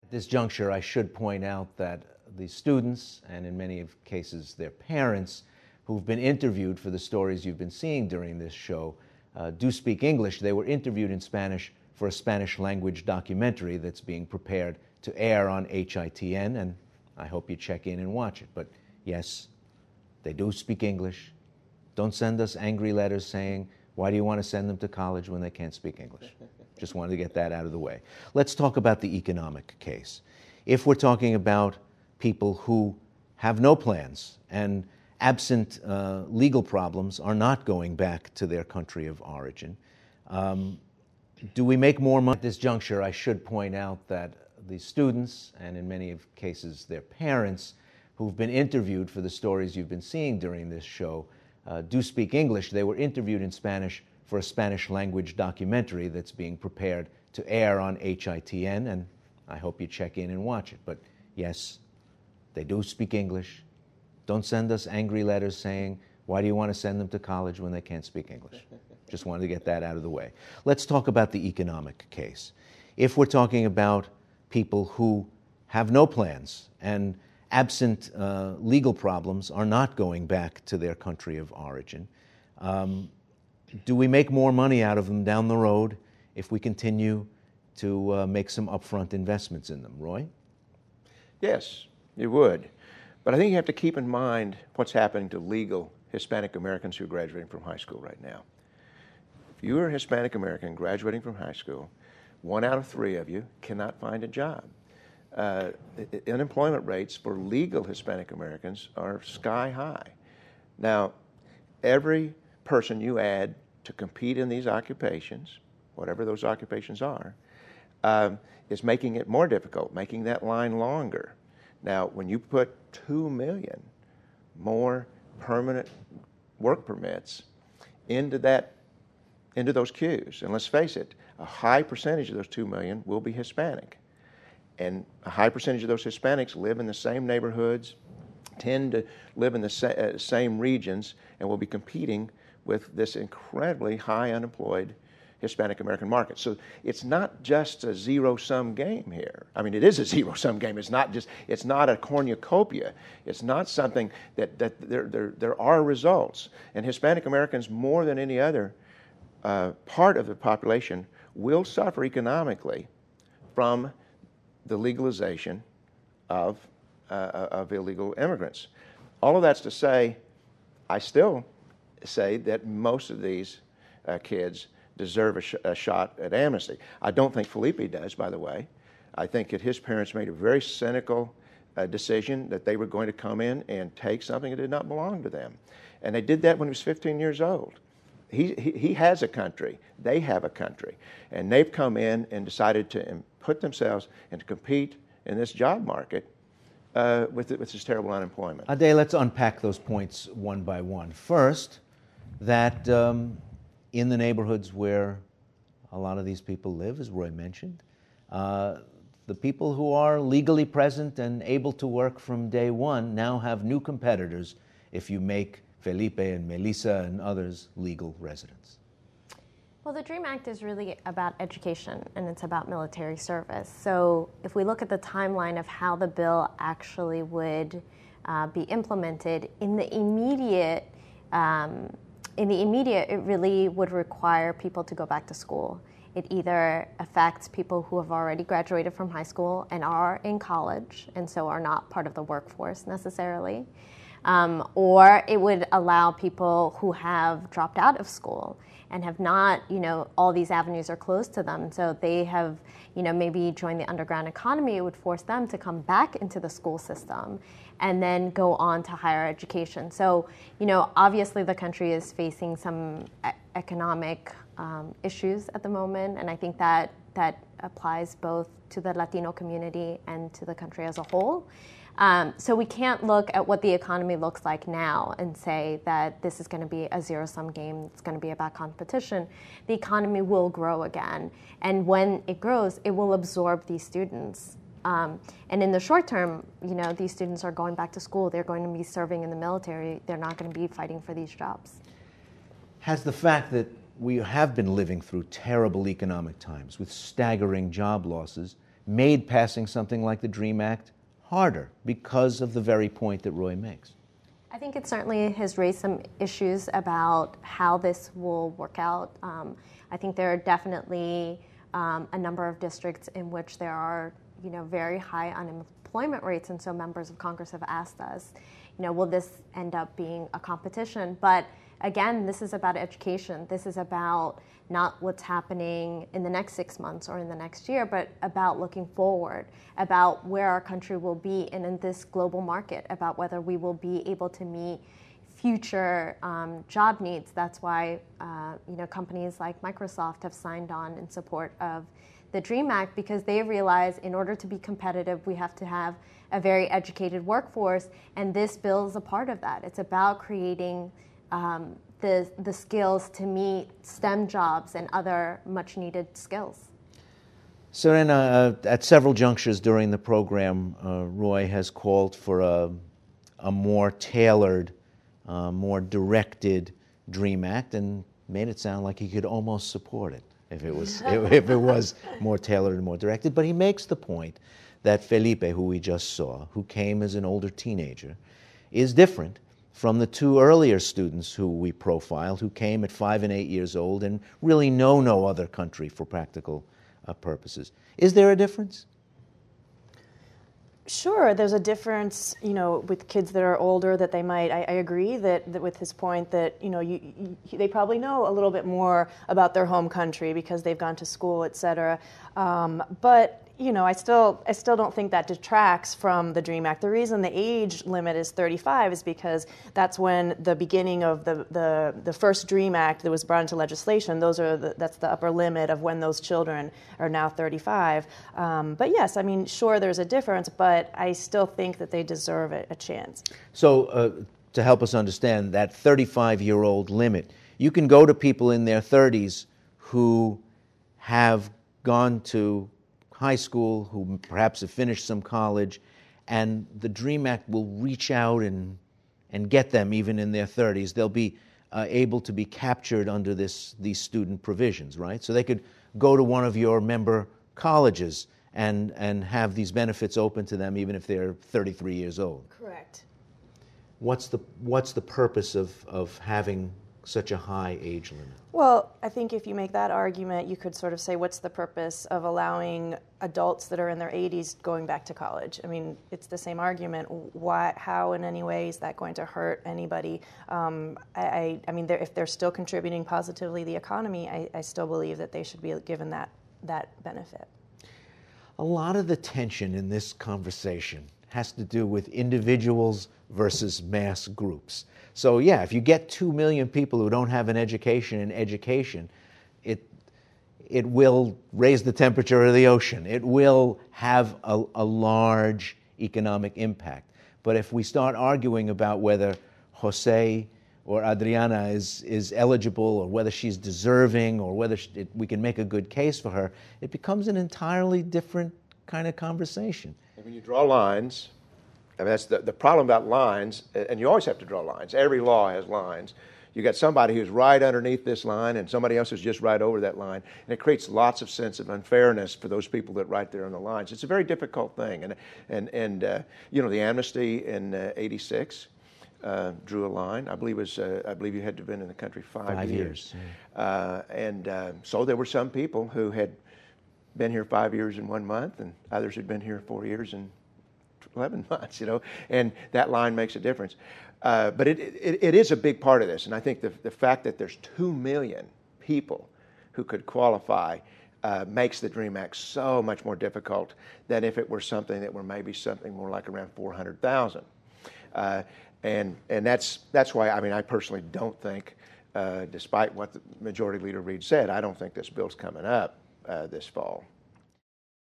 At this juncture, I should point out that the students, and in many cases their parents, who've been interviewed for the stories you've been seeing during this show, do speak English. They were interviewed in Spanish for a Spanish language documentary that's being prepared to air on HITN, and I hope you check in and watch it. But yes, they do speak English. Don't send us angry letters saying, why do you want to send them to college when they can't speak English? Just wanted to get that out of the way. Let's talk about the economic case. If we're talking about people who have no plans and absent legal problems are not going back to their country of origin, do we make more money? At this juncture, I should point out that the students, and in many cases their parents, who've been interviewed for the stories you've been seeing during this show, do speak English. They were interviewed in Spanish for a Spanish language documentary that's being prepared to air on HITN, and I hope you check in and watch it. But yes, they do speak English. Don't send us angry letters saying, why do you want to send them to college when they can't speak English? Just wanted to get that out of the way. Let's talk about the economic case. If we're talking about people who have no plans and absent legal problems are not going back to their country of origin, do we make more money out of them down the road if we continue to make some upfront investments in them? Roy? Yes, you would. But I think you have to keep in mind what's happening to legal Hispanic Americans who are graduating from high school right now. If you are a Hispanic American graduating from high school, 1 out of 3 of you cannot find a job. Unemployment rates for legal Hispanic Americans are sky high. Now, every person you add to compete in these occupations, whatever those occupations are, is making it more difficult, making that line longer. Now, when you put 2 million more permanent work permits into those queues, and let's face it, a high percentage of those 2 million will be Hispanic. And a high percentage of those Hispanics live in the same neighborhoods, tend to live in the same regions, and will be competing with this incredibly high unemployed Hispanic American market. So it's not just a zero-sum game here. I mean, it is a zero-sum game. It's not a cornucopia. It's not something that there are results. And Hispanic Americans, more than any other part of the population, will suffer economically from the legalization of illegal immigrants. All of that's to say, I still say that most of these kids deserve a shot at amnesty. I don't think Felipe does, by the way. I think that his parents made a very cynical decision that they were going to come in and take something that did not belong to them. And they did that when he was 15 years old. He has a country, they have a country, and they've come in and decided to put themselves and to compete in this job market with this terrible unemployment. Adey, let's unpack those points one by one. First, that in the neighborhoods where a lot of these people live, as Roy mentioned, the people who are legally present and able to work from day one now have new competitors if you make Felipe and Melissa and others legal residents. Well, the DREAM Act is really about education, and it's about military service. So if we look at the timeline of how the bill actually would be implemented, in the immediate, it really would require people to go back to school. It either affects people who have already graduated from high school and are in college, and so are not part of the workforce necessarily, or it would allow people who have dropped out of school and have not, all these avenues are closed to them. So they have, maybe joined the underground economy. It would force them to come back into the school system and then go on to higher education. So, obviously the country is facing some economic issues at the moment, and I think that applies both to the Latino community and to the country as a whole. So we can't look at what the economy looks like now and say that this is going to be a zero-sum game. It's going to be about competition. The economy will grow again. And when it grows, it will absorb these students. And in the short term, these students are going back to school. They're going to be serving in the military. They're not going to be fighting for these jobs. Has the fact that we have been living through terrible economic times with staggering job losses made passing something like the DREAM Act harder because of the very point that Roy makes? I think it certainly has raised some issues about how this will work out. I think there are definitely a number of districts in which there are, very high unemployment rates, and so members of Congress have asked us, will this end up being a competition? But again, this is about education. This is about not what's happening in the next 6 months or in the next year, but about looking forward, about where our country will be in this global market, about whether we will be able to meet future job needs. That's why companies like Microsoft have signed on in support of the DREAM Act, because they realize in order to be competitive, we have to have a very educated workforce, and this bill is a part of that. It's about creating the skills to meet STEM jobs and other much needed skills. Serena, at several junctures during the program, Roy has called for a more tailored, more directed DREAM Act, and made it sound like he could almost support it if it was more tailored and more directed. But he makes the point that Felipe, who we just saw, who came as an older teenager, is different from the two earlier students who we profiled, who came at 5 and 8 years old and really know no other country for practical purposes. Is there a difference? Sure, there's a difference, with kids that are older that they might. I agree that with his point that they probably know a little bit more about their home country because they've gone to school, et cetera. But I still don't think that detracts from the DREAM Act. The reason the age limit is 35 is because that's when the beginning of the first DREAM Act that was brought into legislation. That's the upper limit of when those children are now 35. But yes, sure, there's a difference, but I still think that they deserve a chance. So to help us understand that 35-year-old limit, you can go to people in their 30s who have gone to high school, who perhaps have finished some college, and the DREAM Act will reach out and get them even in their 30s. They'll be able to be captured under these student provisions, right? So they could go to one of your member colleges and have these benefits open to them even if they're 33 years old. Correct. What's the purpose of having such a high age limit? Well, I think if you make that argument, you could sort of say, what's the purpose of allowing adults that are in their 80s going back to college? It's the same argument. How in any way is that going to hurt anybody? If they're still contributing positively to the economy, I still believe that they should be given that benefit. A lot of the tension in this conversation has to do with individuals versus mass groups. So yeah, if you get 2 million people who don't have an education in education, it will raise the temperature of the ocean. It will have a large economic impact. But if we start arguing about whether Jose or Adriana is eligible or whether she's deserving or whether we can make a good case for her, it becomes an entirely different kind of conversation. And when you draw lines, that's the problem about lines, and you always have to draw lines. Every law has lines. You got somebody who's right underneath this line and somebody else is just right over that line, and it creates lots of sense of unfairness for those people that right there on the lines. It's a very difficult thing, and the amnesty in '86 drew a line. I believe you had to have been in the country 5 years. Yeah. So there were some people who had been here 5 years and 1 month, and others had been here 4 years and 11 months, and that line makes a difference. But it is a big part of this, and I think the fact that there's 2 million people who could qualify makes the DREAM Act so much more difficult than if it were something that were maybe something more like around 400,000. And that's why, I personally don't think, despite what the Majority Leader Reid said, I don't think this bill's coming up this fall.